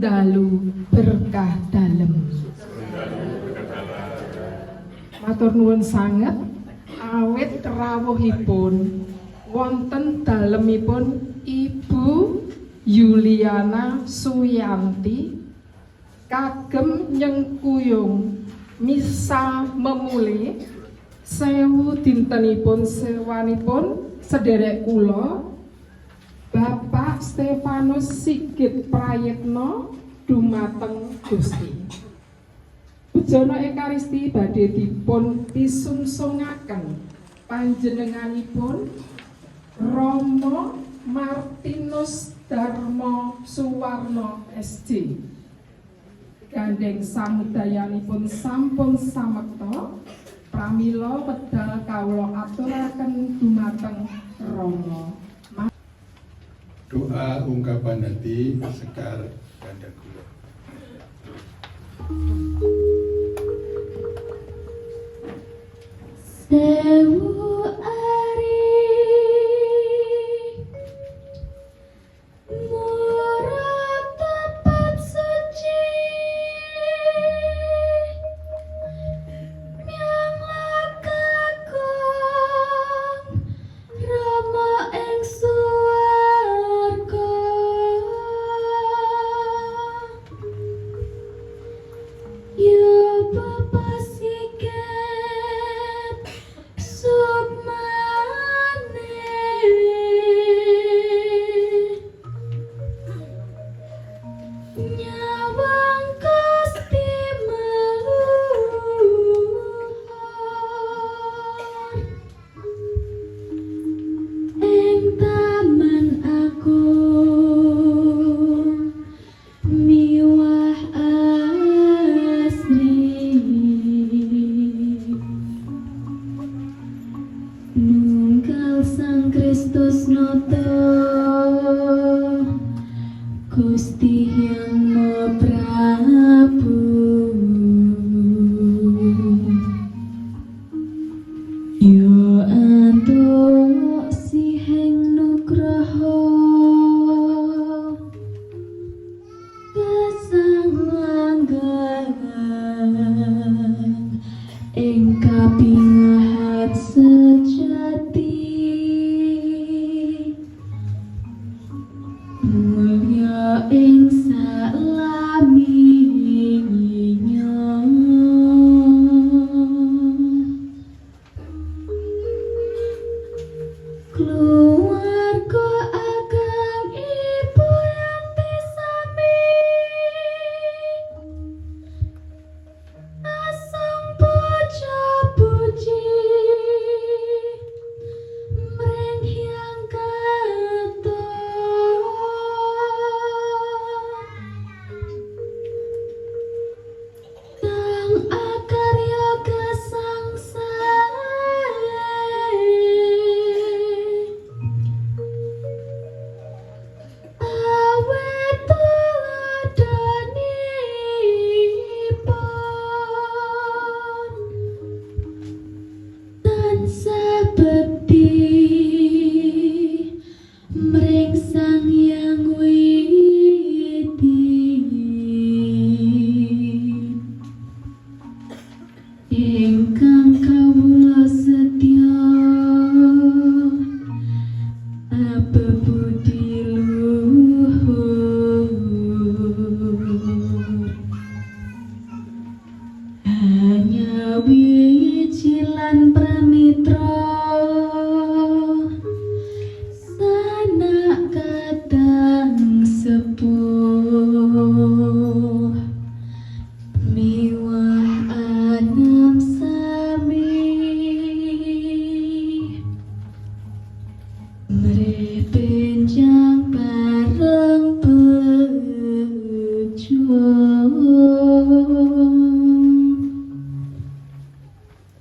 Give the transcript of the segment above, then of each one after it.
dalu berkah dalem. Matur nuwun sanget awit rawuhipun wonten dalemipun Ibu Yuliana Suyanti kagem nyengkuyung misa memuli sewu dintenipun sewanipun sederek kula Bapak Stefanus Sigit Prayitno dumateng Gusti. Bujana Ekaristi badhe dipun pisungsungaken panjenenganipun Romo Martinus Darmo Suwarno SJ. Gandeng samudayanipun sampun samekta pramila wedal kawula aturaken dumateng Rama. Doa ungkapan hati Sekar Gandakula. Sewu ari murah tepat suci miang kakung Rama ing swarga ya Bapa Sigit Sukmane nyawang Gusti meluhur ing taman agung miwah asri nunggal Sang Kristus nata Gusti Hyang Prabu yo antuk siheng nugraha kasanglangan ing kapingahat sejati mulya ing salaminya keluarga ageng Ibu Yanti sami asung puja-puji mring Hyang Katon kang akarya kasangsae awet tuladhanipun tansah bekti mring Sang Hyang Widi ingkang kawula setya abebudi luhur hanya wiji lan pramitra sanak kadang sepuh miwah anam sami mrepenjang bareng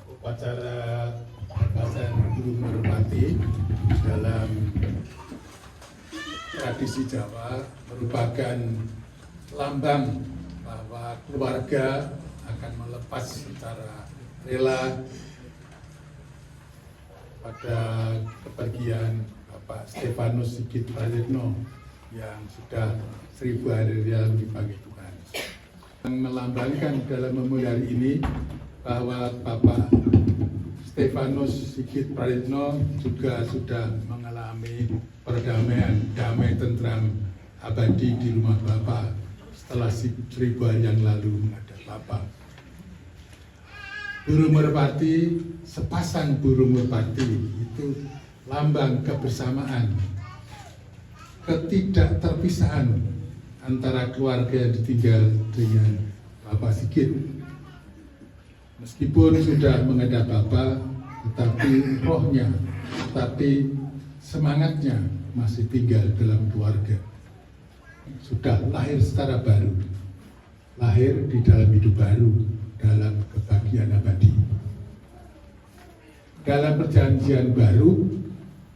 Upacara lepasan guru merpati dalam tradisi Jawa merupakan lambang bahwa keluarga akan melepas secara rela pada kepergian Bapak Stefanus Sigit Prayitno yang sudah 1000 hari yang dipanggil Tuhan. Yang melambangkan dalam memulai hari ini bahwa Bapak Stefanus Sigit Praitno juga sudah mengalami perdamaian, damai tentram abadi di rumah Bapak setelah 1000 hari yang lalu menghadap Bapak. Burung merpati, sepasang burung merpati itu lambang kebersamaan, ketidakterpisahan antara keluarga yang ditinggal dengan Bapak Sigit. Meskipun sudah menghadap Bapak, tetapi rohnya, tetapi semangatnya masih tinggal dalam keluarga. Sudah lahir secara baru, lahir di dalam hidup baru, dalam kebahagiaan abadi. Dalam perjanjian baru,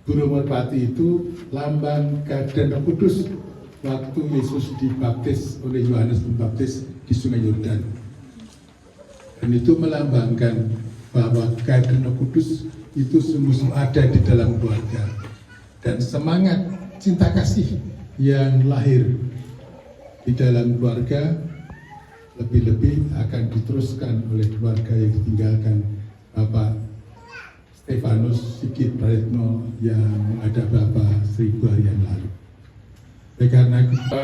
burung merpati itu lambang kehadiran Roh Kudus waktu Yesus dibaptis oleh Yohanes Pembaptis di Sungai Yordan. Dan itu melambangkan bahwa kehadiran Roh Kudus itu sungguh-sungguh ada di dalam keluarga. Dan semangat cinta kasih yang lahir di dalam keluarga lebih-lebih akan diteruskan oleh keluarga yang ditinggalkan Bapak Stefanus Sigit Praitno yang menghadap Bapak 1000 hari yang lalu. Karena kita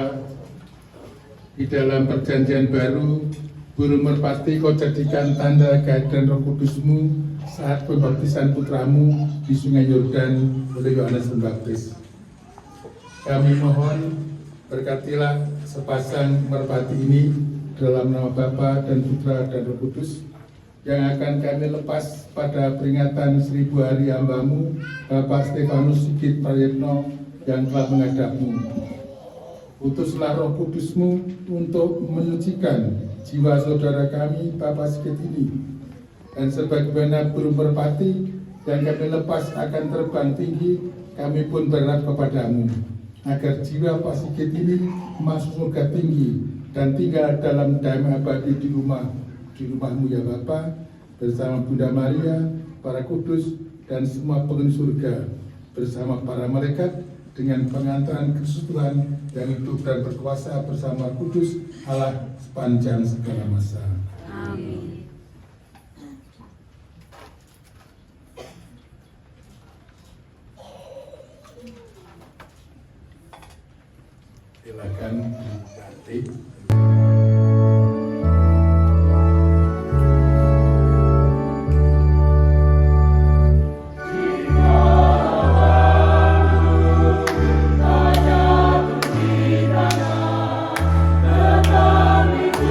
di dalam perjanjian baru, burung merpati kau jadikan tanda kehadiran Roh Kudusmu saat pembaptisan putramu di Sungai Yordan oleh Yohanes Pembaptis. Kami mohon berkatilah sepasang merpati ini dalam nama Bapa dan Putra dan Roh Kudus yang akan kami lepas pada peringatan 1000 hari hambamu Bapak Stefanus Sigit Praitno yang telah menghadapmu. Utuslah Roh Kudusmu untuk menyucikan jiwa saudara kami Bapak Sigit ini, dan sebagaimana burung merpati yang kami lepas akan terbang tinggi, kami pun berharap kepadamu agar jiwa Pak Sigit ini masuk surga tinggi dan tinggal dalam damai abadi di rumahmu ya Bapa, bersama Bunda Maria, para kudus dan semua penghuni surga, bersama para malaikat dengan pengantaran Kristus Tuhan yang hidup dan berkuasa bersama kudus Allah sepanjang segala masa. Amin. Silakan diganti. Tetap di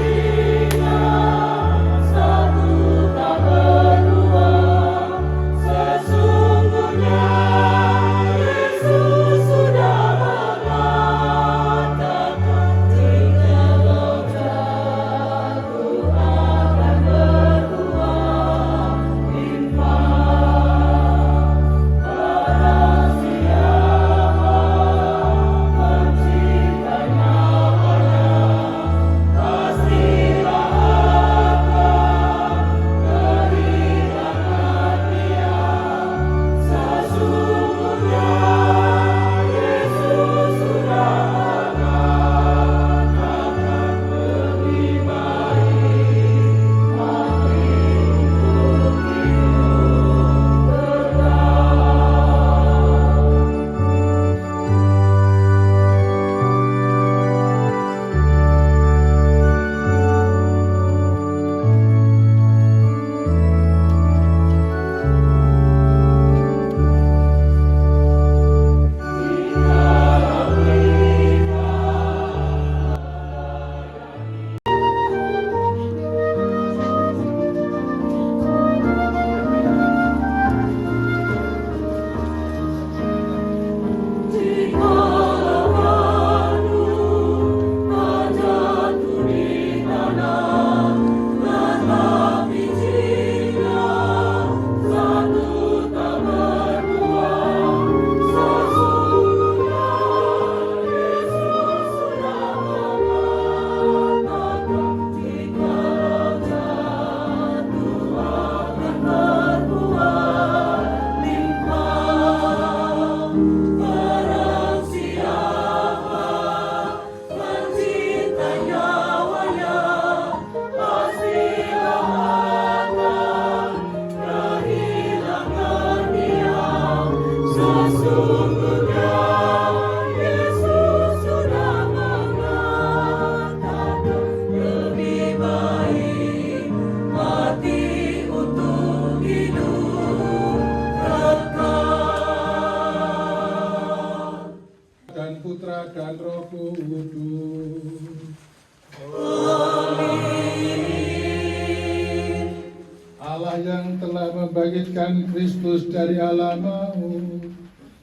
membangkitkan Kristus dari alam maut,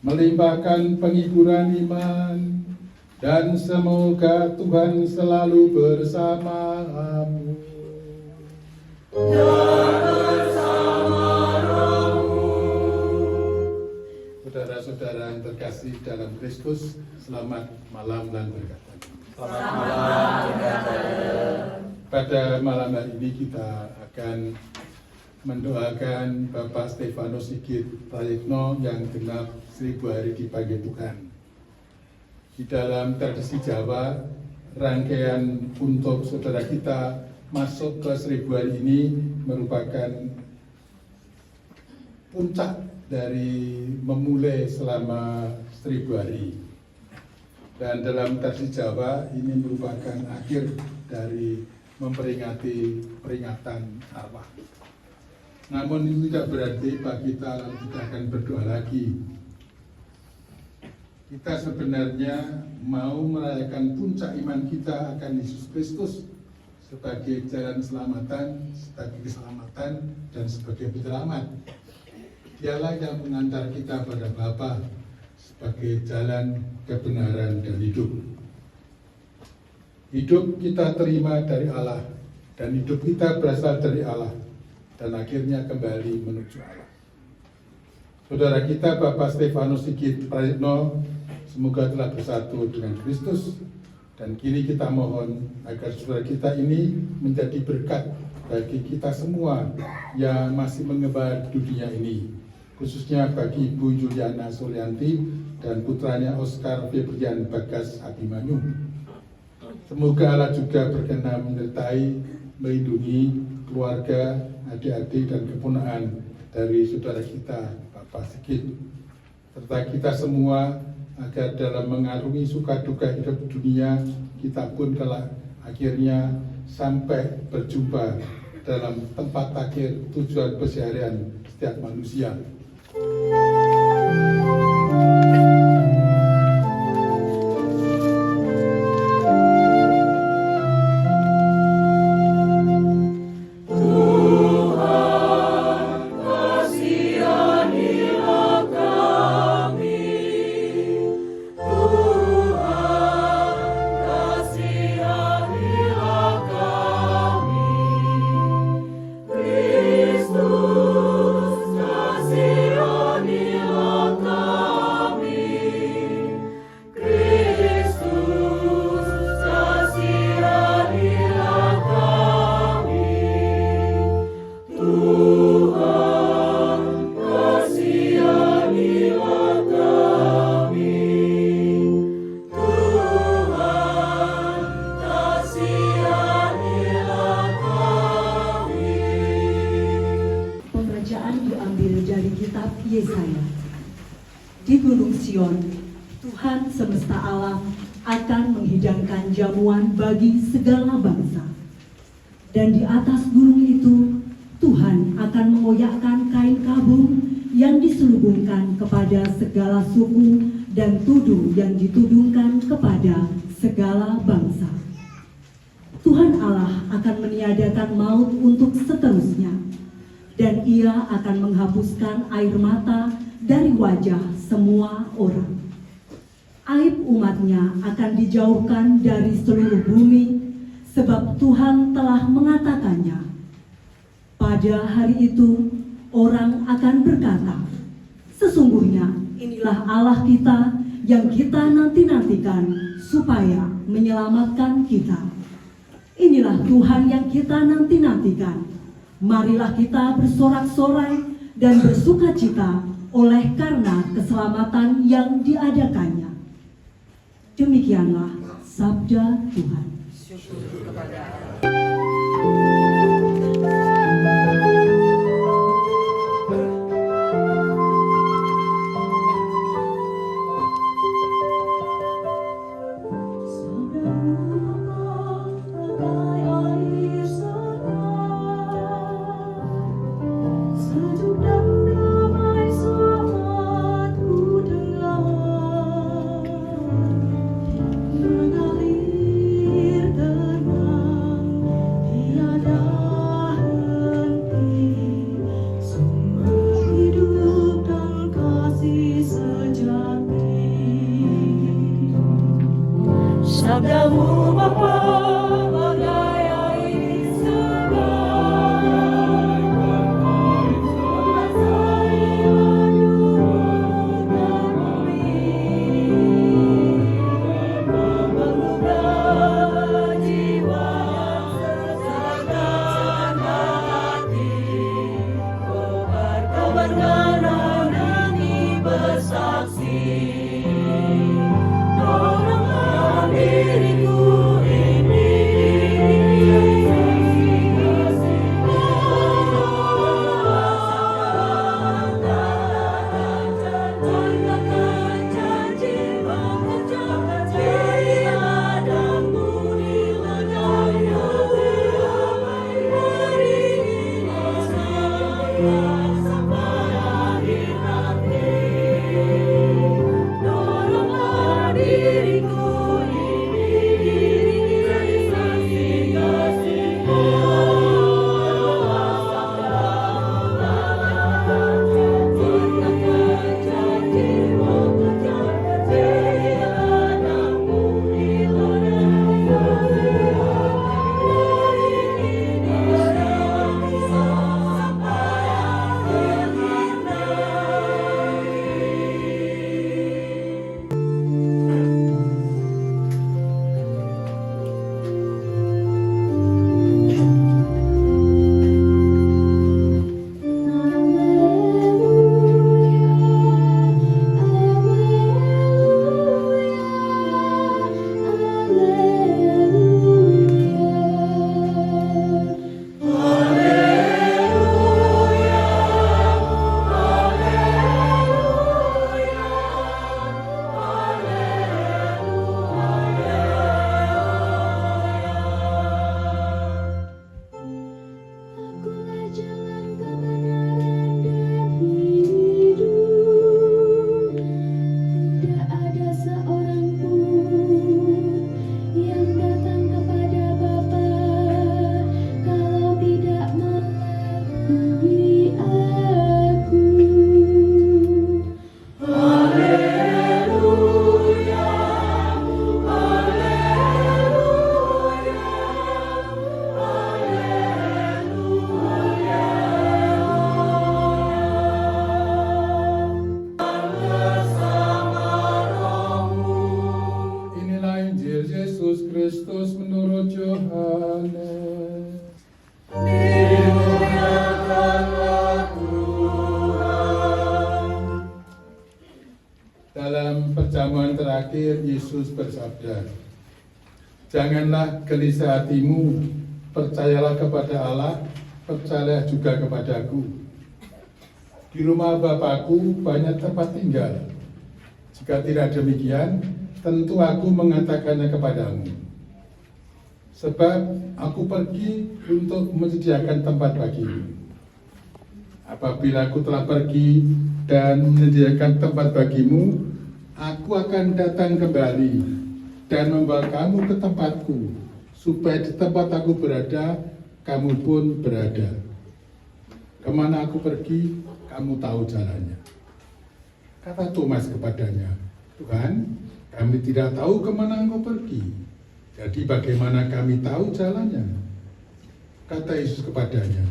melimpahkan penghiburan iman, dan semoga Tuhan selalu bersamamu. Saudara-saudara yang terkasih dalam Kristus, selamat malam dan berkat pagi. Selamat malam, Pada malam hari ini kita akan mendoakan Bapak Stefanus Sigit Prayitno yang genap 1000 hari dipanggil Tuhan. Di dalam tradisi Jawa, rangkaian untuk saudara kita masuk ke 1000 hari ini merupakan puncak dari memulai selama 1000 hari. Dan dalam tradisi Jawa ini merupakan akhir dari memperingati peringatan arwah. Namun itu tidak berarti bahwa kita lalu kita akan berdoa lagi. Kita sebenarnya mau merayakan puncak iman kita akan Yesus Kristus sebagai jalan keselamatan, sebagai keselamatan, dan sebagai penyelamat. Dialah yang mengantar kita pada Bapa sebagai jalan kebenaran dan hidup. Hidup kita terima dari Allah, dan hidup kita berasal dari Allah, dan akhirnya kembali menuju Allah. Saudara kita Bapak Stefanus Sigit Prayitno semoga telah bersatu dengan Kristus, dan kini kita mohon agar saudara kita ini menjadi berkat bagi kita semua yang masih mengembar dunia ini, khususnya bagi Ibu Juliana Suryanti dan putranya Oscar Febrian Bagas Abimanyu. Semoga Allah juga berkenan menyertai, melindungi keluarga, adik-adik dan keponakan dari saudara kita Bapak Sigit, serta kita semua agar dalam mengarungi suka duka hidup dunia kita pun kelak akhirnya sampai berjumpa dalam tempat akhir tujuan keseharian setiap manusia. Yesaya. Di Gunung Sion, Tuhan semesta alam akan menghidangkan jamuan bagi segala bangsa. Dan di atas gunung itu, Tuhan akan mengoyakkan kain kabung yang diselubungkan kepada segala suku dan tuduh yang ditudungkan kepada segala bangsa. Tuhan Allah akan meniadakan maut untuk seterusnya, dan Ia akan menghapuskan air mata dari wajah semua orang. Aib umatnya akan dijauhkan dari seluruh bumi, sebab Tuhan telah mengatakannya. Pada hari itu, orang akan berkata, sesungguhnya inilah Allah kita yang kita nanti-nantikan supaya menyelamatkan kita. Inilah Tuhan yang kita nanti-nantikan. Marilah kita bersorak-sorai dan bersukacita oleh karena keselamatan yang diadakannya. Demikianlah sabda Tuhan. Syukur kepada Allah. Mengalir tenang perjamuan terakhir Yesus bersabda, "Janganlah gelisah hatimu, percayalah kepada Allah, percayalah juga kepadaku. Di rumah Bapakku banyak tempat tinggal. Jika tidak demikian, tentu aku mengatakannya kepadamu. Sebab aku pergi untuk menyediakan tempat bagimu. Apabila aku telah pergi dan menyediakan tempat bagimu, aku akan datang kembali dan membawa kamu ke tempatku, supaya di tempat aku berada, kamu pun berada. Kemana aku pergi, kamu tahu jalannya." Kata Thomas kepadanya, "Tuhan, kami tidak tahu kemana engkau pergi. Jadi bagaimana kami tahu jalannya?" Kata Yesus kepadanya,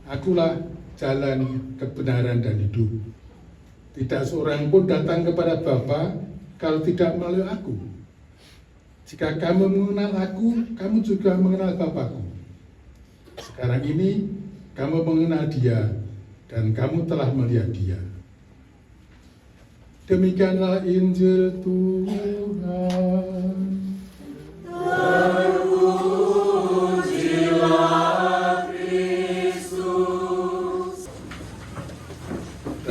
"Akulah jalan, kebenaran, dan hidup. Tidak seorang pun datang kepada Bapa kalau tidak melalui aku. Jika kamu mengenal aku, kamu juga mengenal Bapakku. Sekarang ini kamu mengenal Dia dan kamu telah melihat Dia." Demikianlah Injil Tuhan.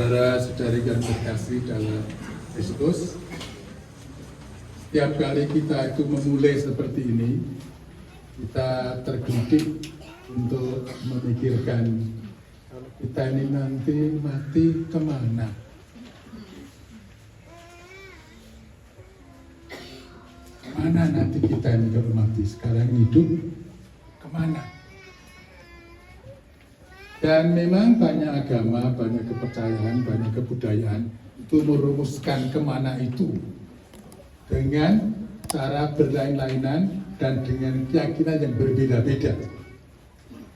Saudara-saudari yang terkasih dalam Kristus, setiap kali kita itu memulai seperti ini, kita tergelitik untuk memikirkan, kalau kita ini nanti mati kemana? Kemana nanti kita ini kalau mati? Sekarang hidup, kemana? Dan memang banyak agama, banyak kepercayaan, banyak kebudayaan itu merumuskan kemana itu dengan cara berlain-lainan dan dengan keyakinan yang berbeda-beda.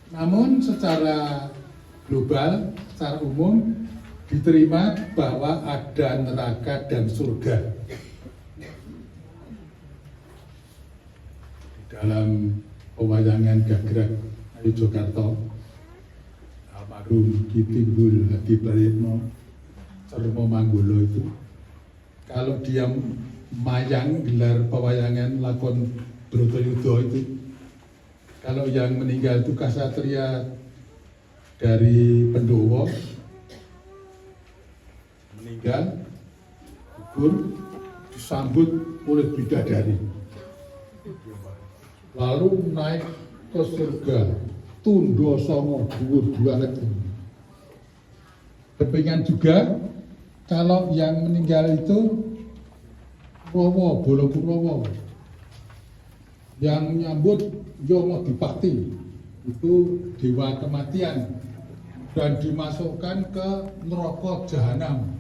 Namun secara global, secara umum diterima bahwa ada neraka dan surga. Dalam pewayangan Gagrag Ayu Jogarto, almarhum Ki Timbul Hadi Prayitno Cermo Manggolo itu, kalau dia mayang gelar pewayangan lakon Bratayuda itu, kalau yang meninggal itu kasatria dari Pendowo, meninggal, gugur, disambut oleh bidadari, lalu naik ke surga, tundo songo dhuwur banget. Demikian juga kalau yang meninggal itu Kurawa, Balakurawa, yang nyambut Yama Dipati, itu dewa kematian, dan dimasukkan ke neraka jahanam,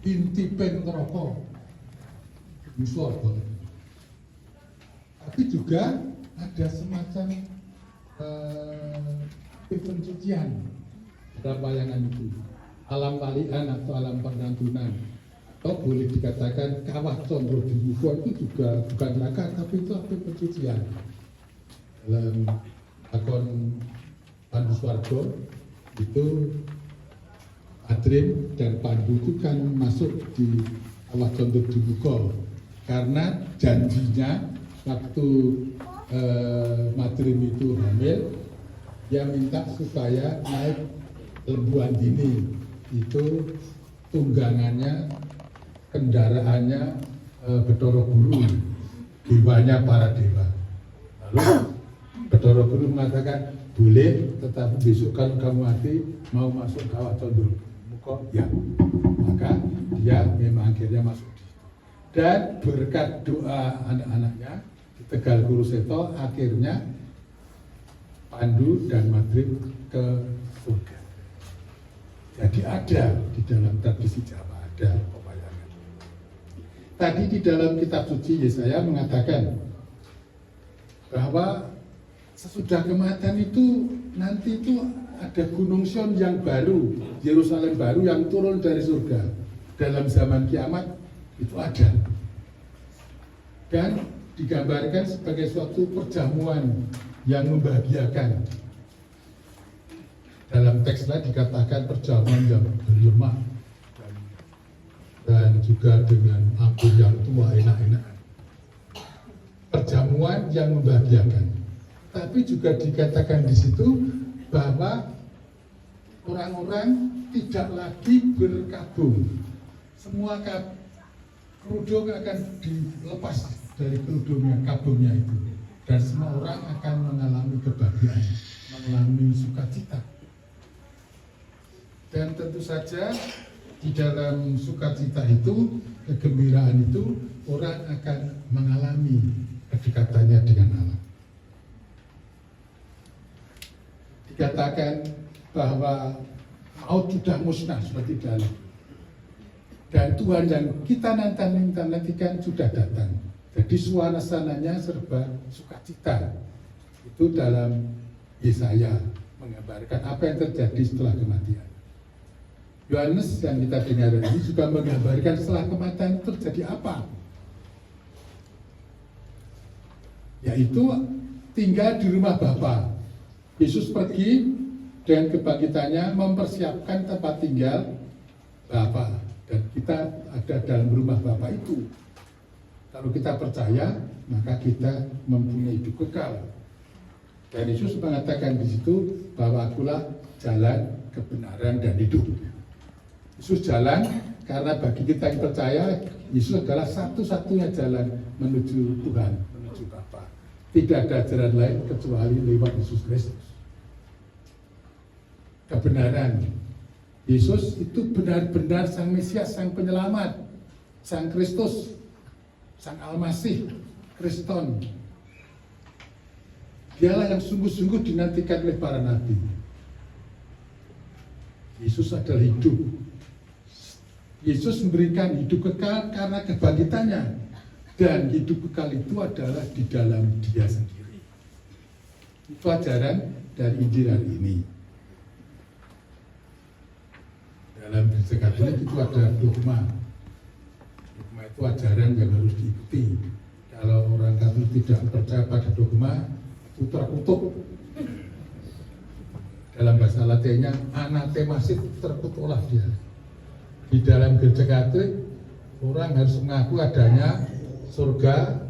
intiping neraka, musuh. Tapi juga ada semacam pencucian dalam wayangan itu, alam walian atau alam pengantunan, atau boleh dikatakan kawah condro di Mugo itu juga bukan neraka, tapi itu apa, pencucian. Dalam lakon Pandu Swargo itu Adrim dan Pandu itu kan masuk di kawah condro di Mugo karena janjinya waktu Madrim itu hamil, dia minta supaya naik Lembuan Dini, itu tunggangannya, kendaraannya Bathara Guru, dewanya para dewa. Lalu Bathara Guru mengatakan, boleh, tetapi besok kalau kamu mati mau masuk kawah condro Mugo, ya. Maka dia memang akhirnya masuk. Dan berkat doa anak-anaknya di Tegal Kuruseto, akhirnya Pandu dan Madrim ke surga. Jadi ada di dalam tradisi Jawa, ada pewayangan. Tadi di dalam kitab suci Yesaya mengatakan bahwa sesudah kematian itu nanti itu ada Gunung Sion yang baru, Yerusalem baru yang turun dari surga. Dalam zaman kiamat itu ada, dan digambarkan sebagai suatu perjamuan yang membahagiakan. Dalam teks lain dikatakan perjamuan yang berlemak dan dan juga dengan anggur yang tua enak-enakan. Perjamuan yang membahagiakan. Tapi juga dikatakan di situ bahwa orang-orang tidak lagi berkabung. Semua kerudung akan dilepas dari kerudungnya, kabungnya itu. Dan semua orang akan mengalami kebahagiaan, mengalami sukacita. Dan tentu saja di dalam sukacita itu, kegembiraan itu, orang akan mengalami kedekatannya dengan Allah. Dikatakan bahwa maut sudah musnah seperti dalam. Dan Tuhan yang kita nantikan sudah datang. Jadi suasananya serba sukacita. Itu dalam Yesaya menggambarkan apa yang terjadi setelah kematian. Yohanes yang kita dengar ini juga menggambarkan setelah kematian terjadi apa? Yaitu tinggal di rumah Bapa. Yesus pergi dengan kebangkitannya mempersiapkan tempat tinggal Bapa, dan kita ada dalam rumah Bapa itu. Kalau kita percaya, maka kita mempunyai hidup kekal. Dan Yesus mengatakan di situ bahwa akulah jalan, kebenaran, dan hidup. Yesus jalan karena bagi kita yang percaya, Yesus adalah satu-satunya jalan menuju Tuhan, menuju Bapa. Tidak ada jalan lain kecuali lewat Yesus Kristus. Kebenaran. Yesus itu benar-benar Sang Mesias, Sang Penyelamat, Sang Kristus, Sang Almasih, Kriston. Dialah yang sungguh-sungguh dinantikan oleh para nabi. Yesus adalah hidup. Yesus memberikan hidup kekal karena kebangkitannya. Dan hidup kekal itu adalah di dalam Dia sendiri. Itu ajaran dari Injil hari ini. Dalam Gereja Katolik itu ada dogma. Dogma itu ajaran yang harus diikuti. Kalau orang Katolik tidak percaya pada dogma, itu terkutuk. Dalam bahasa Latinnya anathemasit, terkutuklah dia. Di dalam Gereja Katolik, orang harus mengaku adanya surga,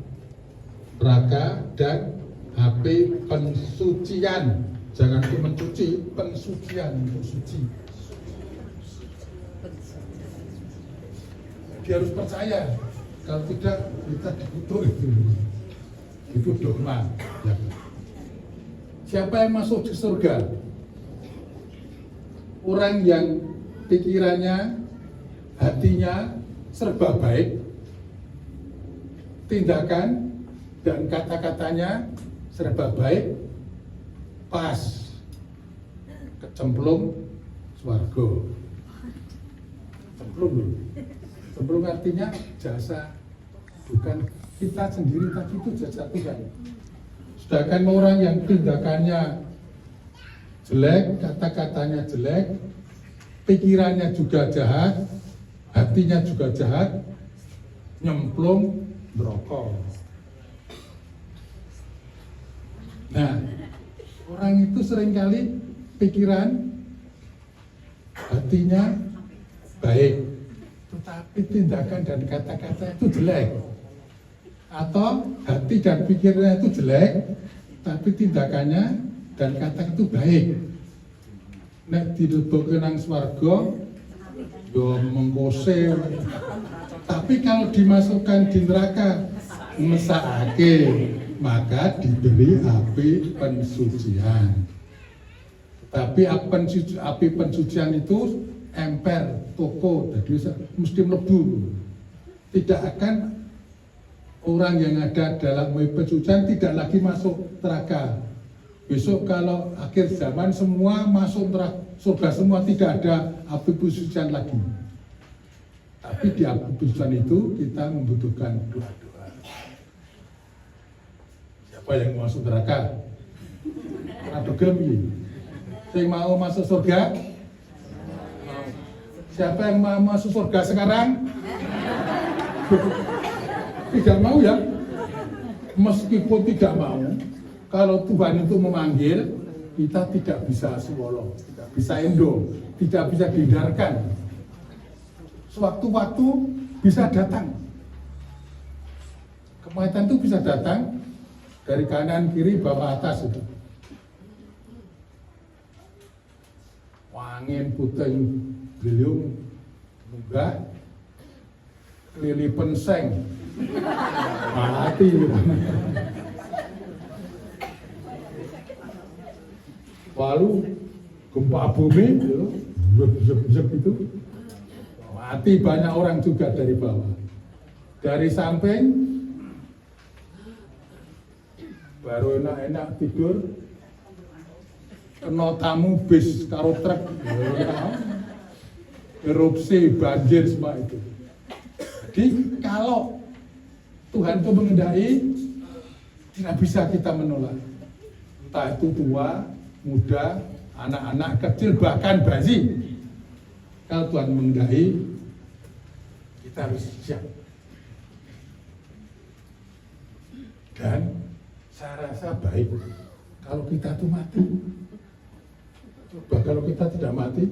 neraka, dan api pensucian. Jangan mencuci, pensucian, untuk suci. Dia harus percaya, kalau tidak kita dikutuk itu. Itu dogma. Ya. Siapa yang masuk ke surga? Orang yang pikirannya, hatinya serba baik, tindakan dan kata-katanya serba baik, pas, kecemplung swarga. Cemplung. Cemplung artinya jasa, bukan kita sendiri, tapi itu jasa Tuhan. Sedangkan orang yang tindakannya jelek, kata-katanya jelek, pikirannya juga jahat, hatinya juga jahat, nyemplung neraka. Nah, orang itu seringkali pikiran, hatinya baik, tetapi tindakan dan kata-kata itu jelek. Atau hati dan pikirannya itu jelek, tapi tindakannya dan kata itu baik. Nek dilebokke nang swarga yo mengkose. Tapi kalau dimasukkan di neraka mesakake, maka diberi api pensucian. Tapi api pensucian itu emper, toko, jadi mesti mlebu. Tidak akan orang yang ada dalam pensucian tidak lagi masuk neraka. Besok kalau akhir zaman semua masuk neraka, surga semua, tidak ada api pensucian lagi. Tapi di api pensucian itu kita membutuhkan doa-doa. Siapa yang mau masuk neraka? Ada gelem. Yang mau masuk surga? Siapa yang mau masuk surga sekarang? Tidak mau ya? Meskipun tidak mau, kalau Tuhan itu memanggil, kita tidak bisa swallow, tidak bisa endo, tidak bisa dihindarkan. Sewaktu-waktu bisa datang. Kematian itu bisa datang dari kanan, kiri, bawah, atas itu. Angin puting beliung munggah kelilipan seng mati gitu. Lalu gempa bumi gitu, zep itu mati banyak orang juga dari bawah. Dari samping baru enak-enak tidur, kena tamu bis karo truk, erupsi, banjir semua itu. Jadi kalau Tuhan itu mengendaki, tidak bisa kita menolak. Entah itu tua, muda, anak-anak kecil, bahkan bayi. Kalau Tuhan mengendaki, kita harus siap. Dan saya rasa baik kalau kita tuh mati. Coba kalau kita tidak mati,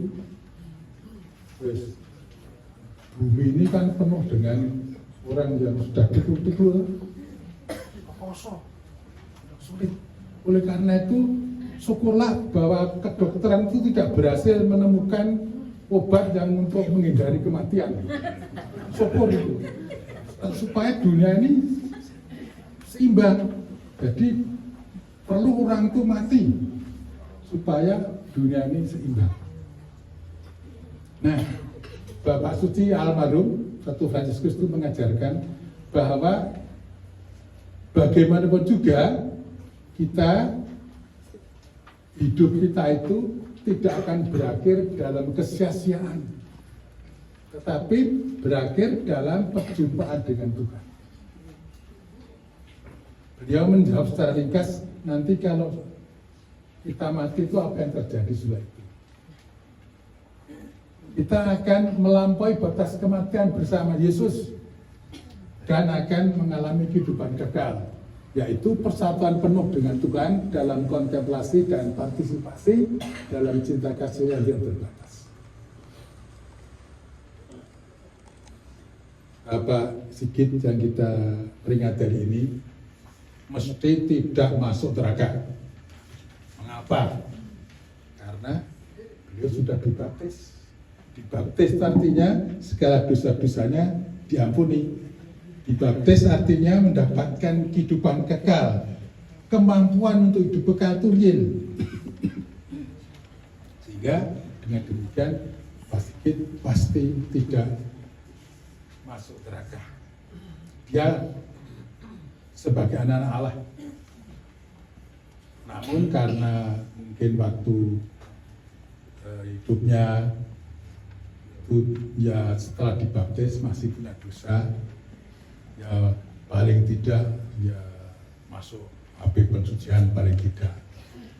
bumi ini kan penuh dengan orang yang sudah pikul-pikul, kosong, sulit. Oleh karena itu, syukurlah bahwa kedokteran itu tidak berhasil menemukan obat yang untuk menghindari kematian. Syukur itu, supaya dunia ini seimbang. Jadi perlu orang itu mati supaya dunia ini seimbang. Nah, Bapak Suci almarhum Ratu Fransiskus itu mengajarkan bahwa bagaimanapun juga hidup kita itu tidak akan berakhir dalam kesia-siaan, tetapi berakhir dalam perjumpaan dengan Tuhan. Beliau menjawab secara ringkas, nanti kalau kita mati itu apa yang terjadi setelah itu? Kita akan melampaui batas kematian bersama Yesus dan akan mengalami kehidupan kekal, yaitu persatuan penuh dengan Tuhan dalam kontemplasi dan partisipasi dalam cinta kasih yang terbatas. Bapak Sigit yang kita peringati hari ini mesti tidak masuk neraka. Mengapa? Karena beliau sudah dibaptis. Dibaptis artinya segala dosa-dosanya diampuni. Dibaptis artinya mendapatkan kehidupan kekal, kemampuan untuk hidup kekal itu real. Sehingga dengan demikian Pak Sigit pasti tidak masuk neraka. Dia sebagai anak Allah. Namun karena mungkin waktu hidupnya itu ya setelah dibaptis masih punya dosa, ya paling tidak ya masuk habis pensucian paling tidak.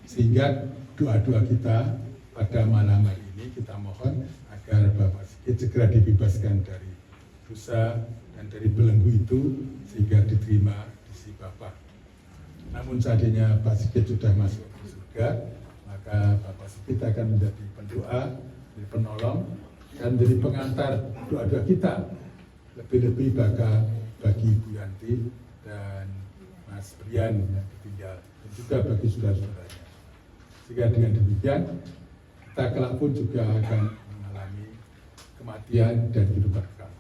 Sehingga doa-doa kita pada malam hari ini kita mohon agar Bapak Sigit segera dibebaskan dari dosa dan dari belenggu itu sehingga diterima di sisi Bapak. Namun seandainya Pak Sigit sudah masuk ke surga, maka Bapak Sigit akan menjadi pendoa, menjadi penolong, dan menjadi pengantar doa-doa kita. Lebih-lebih bagi Ibu Yanti dan Mas Brian yang ditinggal, dan juga bagi saudara-saudaranya. Sehingga dengan demikian, kita kelak pun juga akan mengalami kematian dan kehidupan kekal.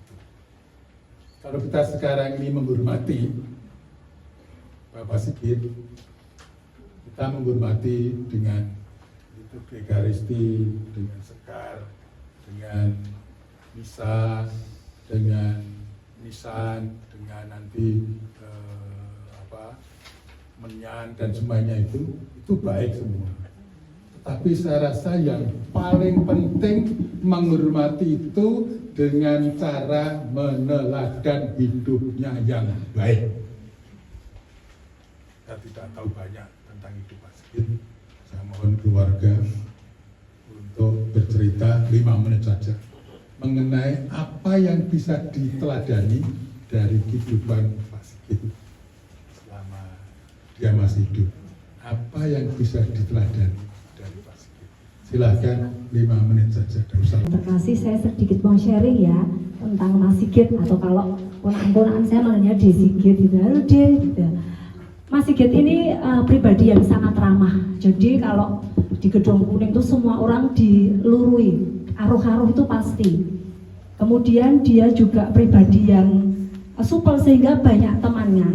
Kalau kita sekarang ini menghormati Bapak Sigit, kita menghormati dengan liturgi Ekaristi, dengan sekar, dengan misa, dengan nisan, dengan nanti menyan dan semuanya itu baik semua. Tetapi saya rasa yang paling penting menghormati itu dengan cara meneladan hidupnya yang baik. Saya tidak tahu banyak tentang hidup Pak Sigit. Saya mohon keluarga untuk bercerita 5 menit saja mengenai apa yang bisa diteladani dari kehidupan Pak Sigit selama dia masih hidup. Apa yang bisa diteladani dari Pak Sigit? Silakan 5 menit saja. Terima kasih, saya sedikit mau sharing ya. tentang Mas Sigit, atau kalau ponakan-ponakan saya manggilnya De Sigit gitu, halo De gitu. Mas Sigit ini pribadi yang sangat ramah. Jadi kalau di Gedung Kuning itu semua orang dilurui, aruh-aruh itu pasti. Kemudian dia juga pribadi yang supel sehingga banyak temannya.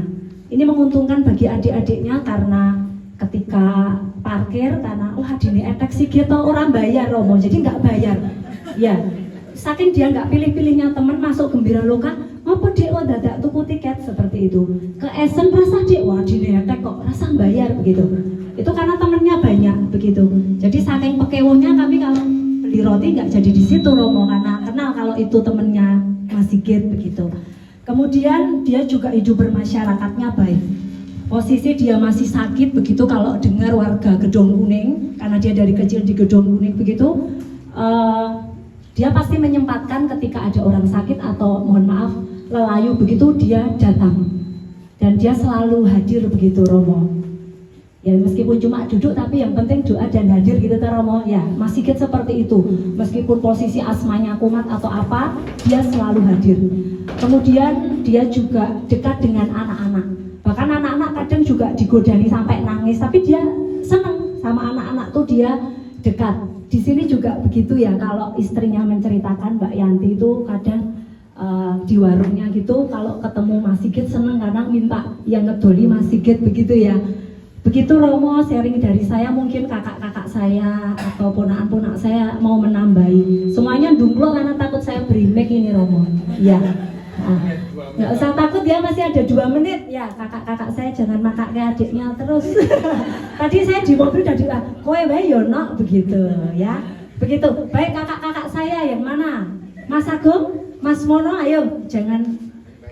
Ini menguntungkan bagi adik-adiknya karena ketika parkir, karena wah dini etek Sigit orang bayar Romo, jadi nggak bayar. Ya, saking dia nggak pilih-pilihnya teman masuk Gembira Loka, apa dek wah dadak tuku tiket seperti itu. Ke Esen rasa dek wah dini etek kok rasa bayar begitu. Itu karena temennya banyak begitu. Jadi saking pekewohnya kami kalau beli roti nggak jadi di situ Romo, karena kenal kalau itu temennya Mas Sigit begitu. Kemudian dia juga hidup bermasyarakatnya baik. Posisi dia masih sakit begitu, kalau dengar warga Gedung Kuning, karena dia dari kecil di Gedung Kuning begitu, dia pasti menyempatkan ketika ada orang sakit atau mohon maaf lelayu begitu dia datang. Dan dia selalu hadir begitu Romo. Ya meskipun cuma duduk tapi yang penting doa dan hadir gitu Romo. Ya Mas Sigit seperti itu. Meskipun posisi asmanya kumat atau apa, dia selalu hadir. Kemudian dia juga dekat dengan anak-anak. Bahkan anak-anak kadang juga digodani sampai nangis, tapi dia senang sama anak-anak tuh dia dekat. Di sini juga begitu ya, kalau istrinya menceritakan Mbak Yanti itu kadang di warungnya gitu kalau ketemu Mas Sigit senang karena minta yang ngedoli Mas Sigit begitu ya. Begitu Romo, sharing dari saya, mungkin kakak-kakak saya atau ponakan-ponak saya mau menambahi. Semuanya dungklok karena takut saya berimek ini Romo. Iya. Nggak usah takut ya, masih ada 2 menit ya. Kakak-kakak saya jangan makak ke adiknya terus. Tadi saya di mobil udah bilang, kowe wae yo nok begitu ya. Begitu. Baik kakak-kakak saya yang mana? Mas Agung, Mas Mono, ayo jangan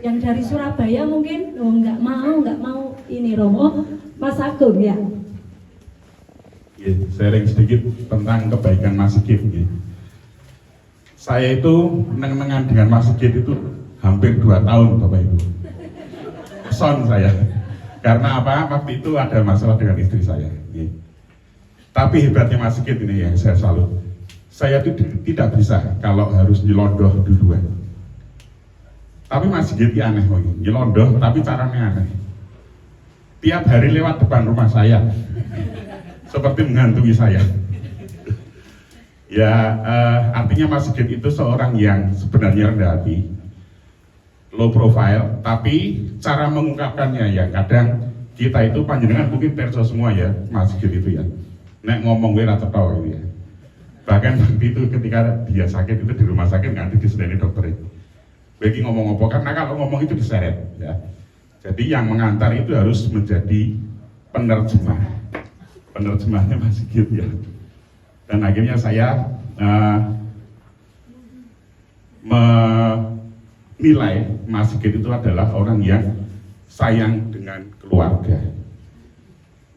yang dari Surabaya mungkin. Oh, nggak mau ini Romo. Mas Agung ya. Sharing sedikit tentang kebaikan Mas Sigit. Saya itu neng-nengan dengan Mas Sigit itu hampir 2 tahun Bapak Ibu. Son saya. Karena apa? Waktu itu ada masalah dengan istri saya. Tapi hebatnya Mas Sigit ini yang saya salut. Saya itu tidak bisa kalau harus nyelondoh duluan. Tapi Mas Sigit aneh kok, nyelondoh tapi caranya aneh. Tiap hari lewat depan rumah saya, seperti menghantui saya. Ya, artinya Mas Sigit itu seorang yang sebenarnya rendah hati, low profile, tapi cara mengungkapkannya ya kadang kita itu panjenengan mungkin perso semua ya, Mas Sigit itu ya. Nek ngomong gue rata tau gitu ya. Bahkan waktu itu ketika dia sakit itu di rumah sakit nganti disedani dokter itu. Bagi ngomong apa, karena kalau ngomong itu diseret ya. Jadi yang mengantar itu harus menjadi penerjemahnya Mas Sigit ya. Dan akhirnya saya menilai Mas Sigit itu adalah orang yang sayang dengan keluarga.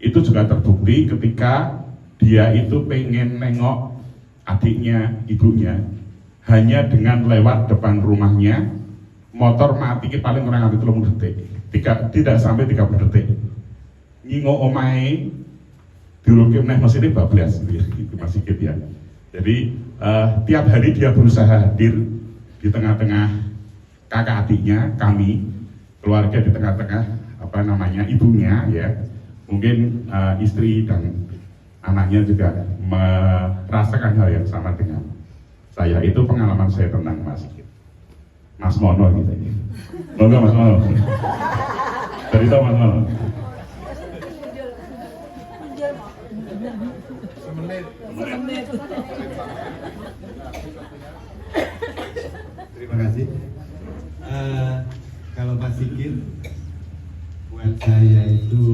Itu juga terbukti ketika dia itu pengen nengok adiknya, ibunya, hanya dengan lewat depan rumahnya, motor mati paling orang nganti 30 detik. Tidak sampai 30 detik. Ngingo omae diuruke meneh mesinnya bablas gitu ya, itu Mas Sigit ya. Jadi tiap hari dia berusaha hadir di tengah-tengah kakak adiknya, kami keluarga, di tengah-tengah ibunya ya. Mungkin istri dan anaknya juga merasakan hal yang sama dengan saya. Itu pengalaman saya tentang Mas Sigit. Mas Mono gitu ya. Moga Mas Mono. Cerita Mas Mono. Terima kasih. Kalau Mas Sigit buat saya itu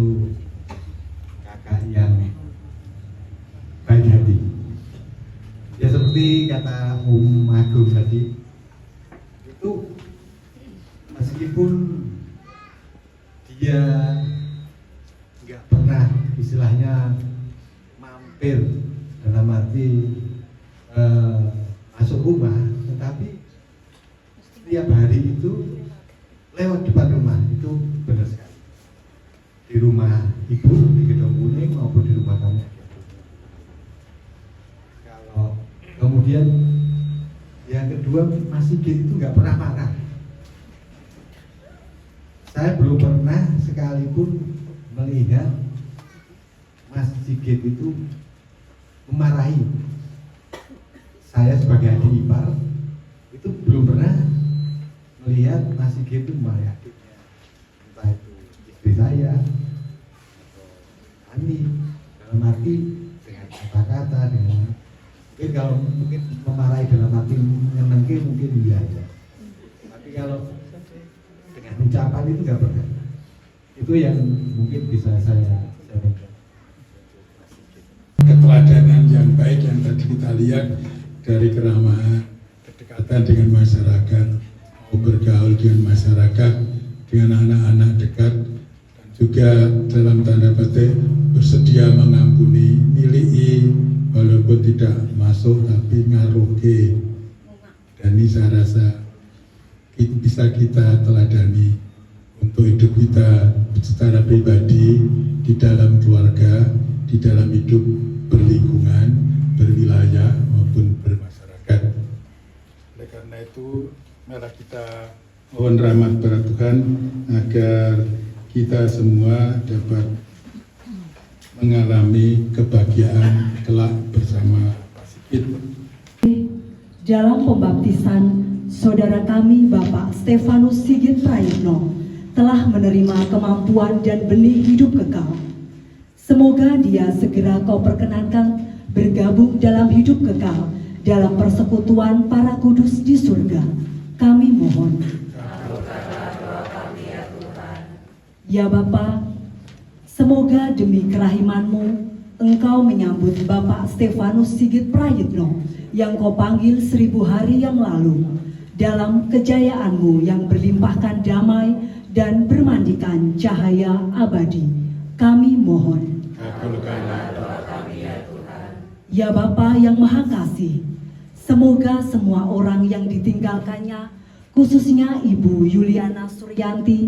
kakak yang baik hati. Ya seperti kata Agung tadi, itu meskipun dia nggak pernah istilahnya mampir dalam arti masuk rumah, tetapi setiap hari itu lewat depan rumah, itu benar sekali. Di rumah ibu di Gedung Kuning maupun di rumah kami. Kalau kemudian yang kedua kedua, Mas Sigit itu nggak pernah marah. Saya belum pernah sekalipun melihat Mas Sigit itu memarahi. Saya sebagai adik ipar itu belum pernah melihat Mas Sigit itu memarahi adiknya, entah itu istri saya atau Andi, dalam arti dengan kata-kata, dengan mungkin kalau mungkin memarahi dalam arti menyenangkan mungkin iya ya. Tapi kalau dengan ucapan itu nggak pernah. Itu yang mungkin bisa saya sampaikan. Keteladanan yang baik yang tadi kita lihat dari keramahan, kedekatan dengan masyarakat, mau bergaul dengan masyarakat, dengan anak-anak dekat, dan juga dalam tanda petik bersedia mengampuni, milih walaupun tidak masuk tapi ngaruhi. Dan ini saya rasa bisa kita teladani untuk hidup kita secara pribadi, di dalam keluarga, di dalam hidup berlingkungan, berwilayah maupun bermasyarakat. Oleh karena itu, mari kita mohon rahmat kepada Tuhan agar kita semua dapat mengalami kebahagiaan kelak bersama Pak Sigit. Dalam pembaptisan, saudara kami Bapak Stefanus Sigit Prayitno telah menerima kemampuan dan benih hidup kekal. Semoga dia segera kau perkenankan bergabung dalam hidup kekal dalam persekutuan para kudus di surga. Kami mohon. Ya Bapa, semoga demi kerahimanmu Engkau menyambut Bapak Stefanus Sigit Prayitno yang kau panggil 1000 hari yang lalu dalam kejayaanmu yang berlimpahkan damai dan bermandikan cahaya abadi. Kami mohon. Kabulkanlah doa kami ya Tuhan. Ya Bapa yang Maha Kasih, semoga semua orang yang ditinggalkannya, khususnya Ibu Yuliana Suryanti,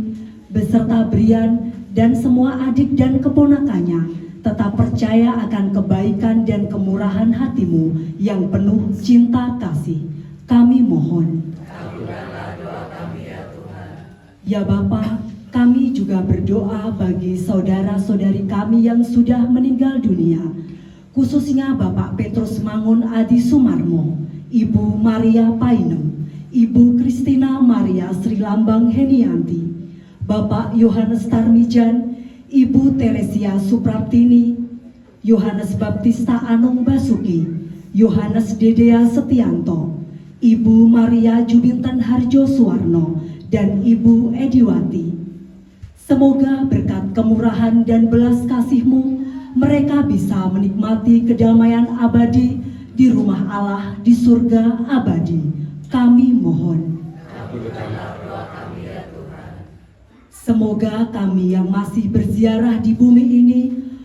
beserta Brian dan semua adik dan keponakannya, tetap percaya akan kebaikan dan kemurahan hatimu yang penuh cinta kasih. Kami mohon. Kabulkanlah doa kami ya Tuhan. Ya Bapa, kami juga berdoa bagi saudara-saudari kami yang sudah meninggal dunia, khususnya Bapak Petrus Mangun Adi Sumarmo, Ibu Maria Painem, Ibu Kristina Maria Sri Lambang Henianti, Bapak Yohanes Tarmijan, Ibu Teresia Supraptini, Yohanes Baptista Anung Basuki, Yohanes Dedea Setianto, Ibu Maria Jubinten Harjo Suwarno, dan Ibu Ediwati. Semoga berkat kemurahan dan belas kasih-Mu, mereka bisa menikmati kedamaian abadi di rumah Allah di surga abadi. Kami mohon. Semoga kami yang masih berziarah di bumi ini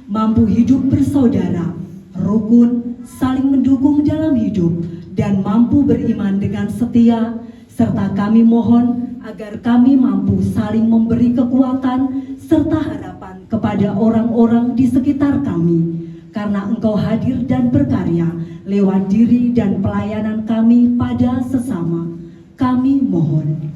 mampu hidup bersaudara, rukun, saling mendukung dalam hidup, dan mampu beriman dengan setia, serta kami mohon agar kami mampu saling memberi kekuatan serta harapan kepada orang-orang di sekitar kami, karena Engkau hadir dan berkarya lewat diri dan pelayanan kami pada sesama. Kami mohon.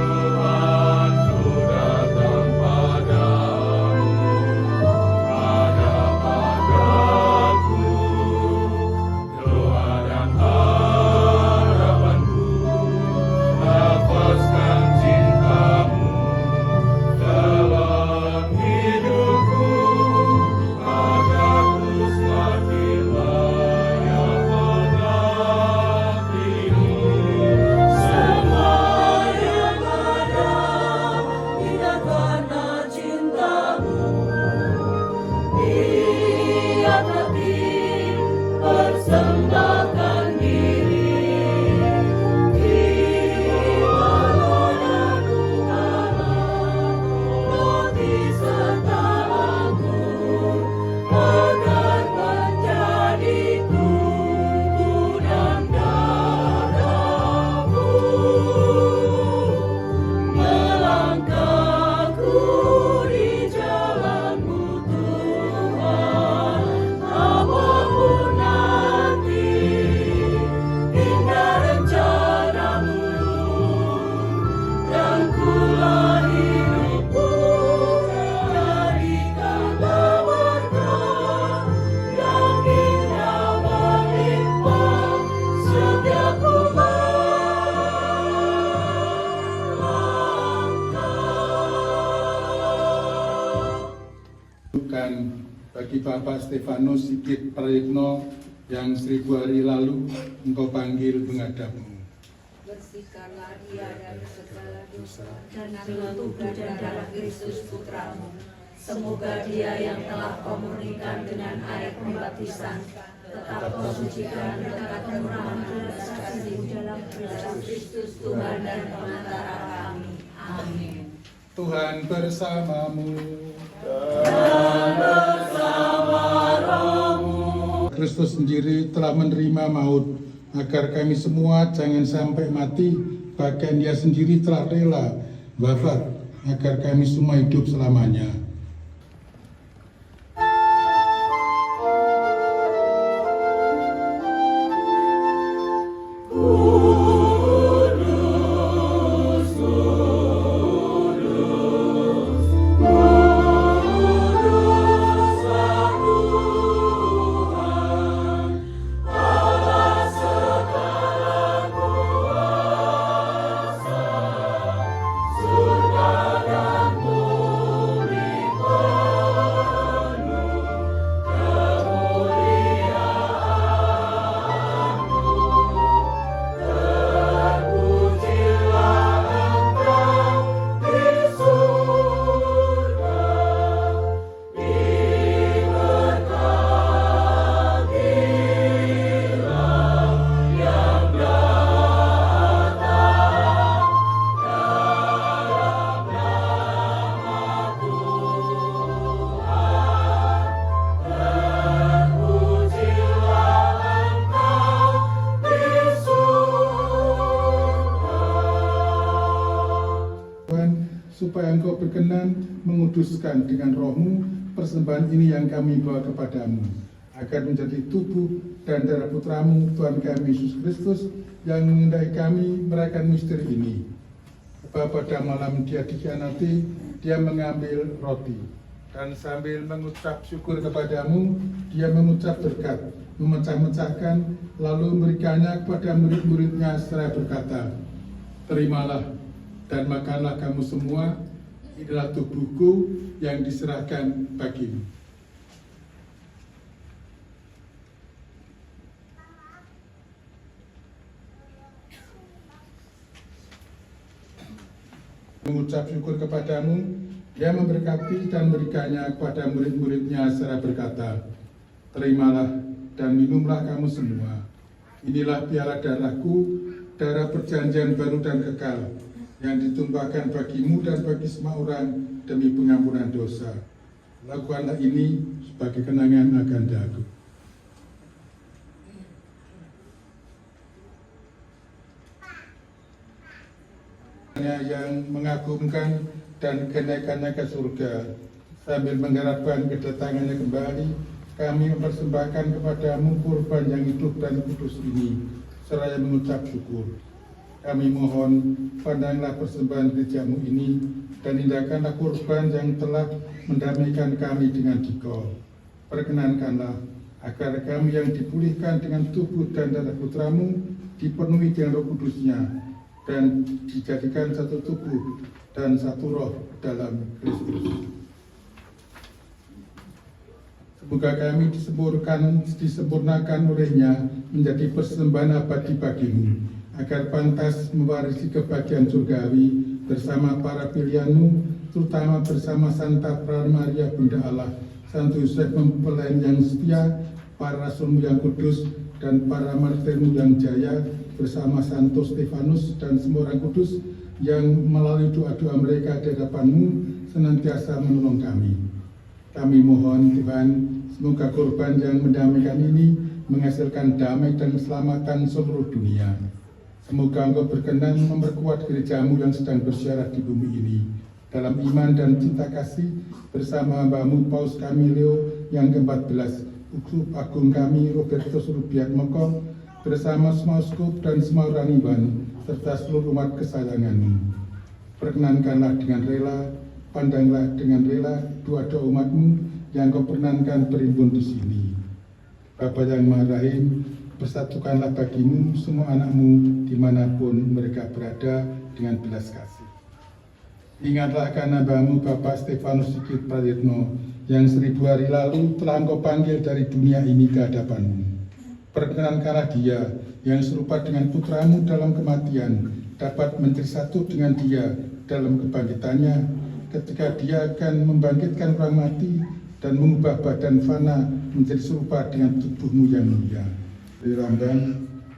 Tuhan sudah tanpa Bagi Bapak Stefanus Sigit Prayitno yang 1000 hari lalu engkau panggil menghadapmu. Bersihkanlah dia dari segala dosa dan dalam tubuh dan darah Kristus Putramu. Semoga dia yang telah kau murnikan dengan air pembaptisan tetap kau sucikan dekat kemurahan dosa dalam Kristus Tuhan dan pengantara kami. Amin. Tuhan bersamamu. Kristus sendiri telah menerima maut agar kami semua jangan sampai mati, bahkan dia sendiri telah rela wafat agar kami semua hidup selamanya. Supaya engkau berkenan menguduskan dengan rohmu persembahan ini yang kami bawa kepadamu, agar menjadi tubuh dan darah putramu Tuhan kami Yesus Kristus yang mengendai kami merayakan misteri ini. Sebab pada malam dia dikhianati, dia mengambil roti dan sambil mengucap syukur kepadamu, dia mengucap berkat, memecah-mecahkan, lalu memberikannya kepada murid-muridnya seraya berkata, "Terimalah dan makanlah kamu semua, inilah tubuhku yang diserahkan bagimu." Mengucap syukur kepadamu, dia memberkati dan memberikannya kepada murid-muridnya seraya berkata, "Terimalah dan minumlah kamu semua, inilah piala darahku, darah perjanjian baru dan kekal, yang ditumpahkan bagimu dan bagi semua orang demi pengampunan dosa. Lakukanlah ini sebagai kenangan akan daku." Yang mengagumkan dan kenaikannya ke surga, sambil mengharapkan kedatangannya kembali, kami mempersembahkan kepadamu kurban yang hidup dan kudus ini, seraya mengucap syukur. Kami mohon, pandanglah persembahan gerejamu ini, dan indahkanlah kurban yang telah mendamaikan kami dengan Dikau. Perkenankanlah agar kami yang dipulihkan dengan tubuh dan darah putramu dipenuhi dengan Roh Kudusnya, dan dijadikan satu tubuh dan satu roh dalam Kristus. Semoga kami disempurnakan olehnya menjadi persembahan abadi bagimu, agar pantas mewarisi kebahagiaan surgawi bersama para pilihanmu, terutama bersama Santa Maria Bunda Allah, Santo Yosef mempelai yang setia, para rasulmu yang kudus, dan para martirmu yang jaya, bersama Santo Stefanus dan semua orang kudus yang melalui doa-doa mereka di hadapan-Mu senantiasa menolong kami. Kami mohon Tuhan, semoga korban yang mendamaikan ini menghasilkan damai dan keselamatan seluruh dunia. Semoga Engkau berkenan memperkuat gereja-Mu yang sedang bersiarah di bumi ini dalam iman dan cinta kasih bersama hamba-Mu Paus kami Leo yang ke-14, Uskup Agung kami Robertus Rubiat Moko, bersama semua uskup dan semua orang iman serta seluruh umat kesayangan-Mu. Perkenankanlah dengan rela, pandanglah dengan rela doa-doa umat-Mu yang Kau perkenankan berimpun di sini. Bapa yang Maha Rahim, persatukanlah bagi-Mu semua anak-Mu dimanapun mereka berada dengan belas kasih. Ingatlah akan hamba-Mu Bapak Stefanus Sigit Prayitno yang 1000 hari lalu telah Engkau panggil dari dunia ini ke hadapan-Mu. Perkenankanlah dia yang serupa dengan putra-Mu dalam kematian dapat menjadi satu dengan dia dalam kebangkitannya ketika dia akan membangkitkan orang mati dan mengubah badan fana menjadi serupa dengan tubuh-Mu yang mulia. Dari Ramban,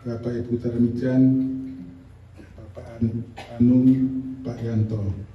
Bapak Ibu Tarmijan, Bapak Anung, Pak Yanto.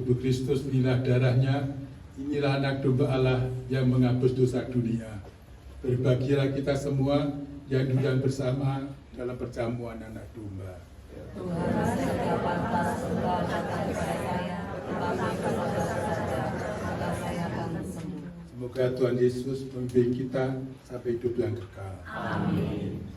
tubuh Kristus, inilah darahnya, inilah anak domba Allah yang menghapus dosa dunia. Berbahagialah kita semua yang duduk bersama dalam perjamuan anak domba. Tuhan saya pantas sembah kata saya, tetapi kepada saja maka saya akan sembuh. Semoga Tuhan Yesus memimpin kita sampai hidup yang kekal. Amin.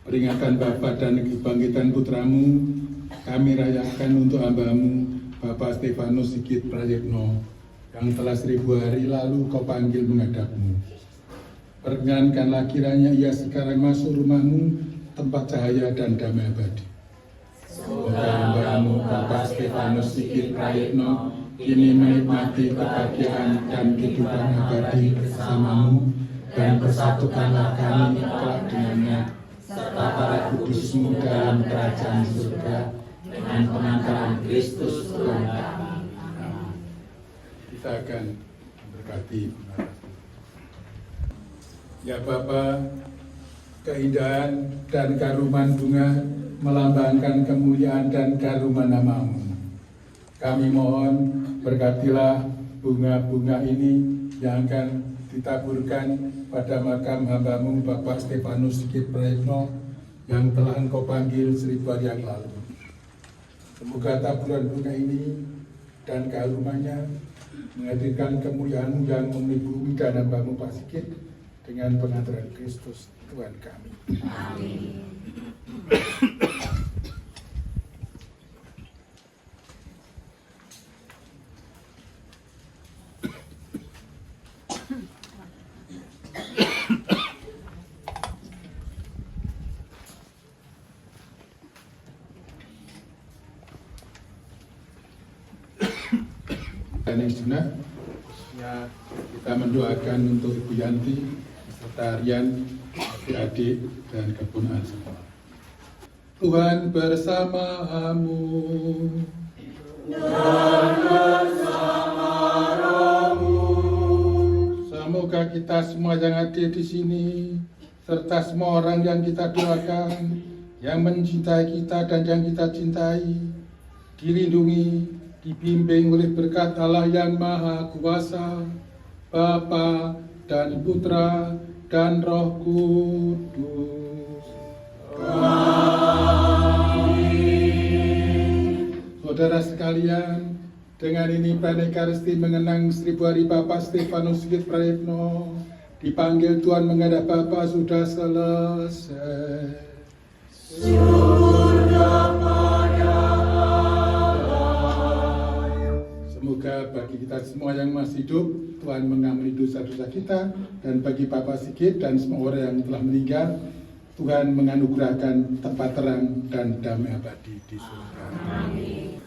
Peringatan Bapa dan kebangkitan putramu, kami rayakan untuk hamba-Mu, Bapak Stefanus Sigit Prayitno, yang telah 1000 hari lalu Kau panggil menghadap-Mu. Perkenankanlah kiranya ia sekarang masuk rumah-Mu, tempat cahaya dan damai abadi. Semoga hamba-Mu, Bapak Stefanus Sigit Prayitno, kini menikmati kebahagiaan dan kehidupan abadi bersama-Mu, dan bersatukanlah kami kelak dengannya, serta para kudus-Mu dalam kerajaan surga, dengan pengantaran Kristus Tuhan kami. Amin. Kita akan memberkati. Ya Bapa, keindahan dan karuman bunga melambangkan kemuliaan dan karuman nama-Mu. Kami mohon berkatilah bunga-bunga ini yang akan ditaburkan pada makam hamba-Mu Bapak Stefanus Sigit Prayitno yang telah Engkau panggil 1000 hari yang lalu. Semoga taburan bunga ini dan keharumannya menghadirkan kemuliaan-Mu yang memenuhi bumi dan hamba-Mu Pak Sigit dengan pengantaran Kristus Tuhan kami. Amin. Dan yang sunnah, khususnya kita mendoakan untuk Ibu Yanti, serta Rian, adik-adik, dan kepunahan semua. Tuhan bersama-Mu. Dan bersama rohmu. Semoga kita semua yang hadir di sini, serta semua orang yang kita doakan, yang mencintai kita dan yang kita cintai, dilindungi, dibimbing oleh berkat Allah yang Maha Kuasa, Bapa dan Putra dan Roh Kudus. Amin. Saudara sekalian, dengan ini Praneka Resti mengenang 1000 hari Bapak Stefanus Sigit Prayitno, dipanggil Tuhan menghadap Bapa sudah selesai. Syukur kepada semoga bagi kita semua yang masih hidup, Tuhan mengampuni dosa-dosa kita, dan bagi Bapak Sigit dan semua orang yang telah meninggal, Tuhan menganugerahkan tempat terang dan damai abadi di surga. Amin.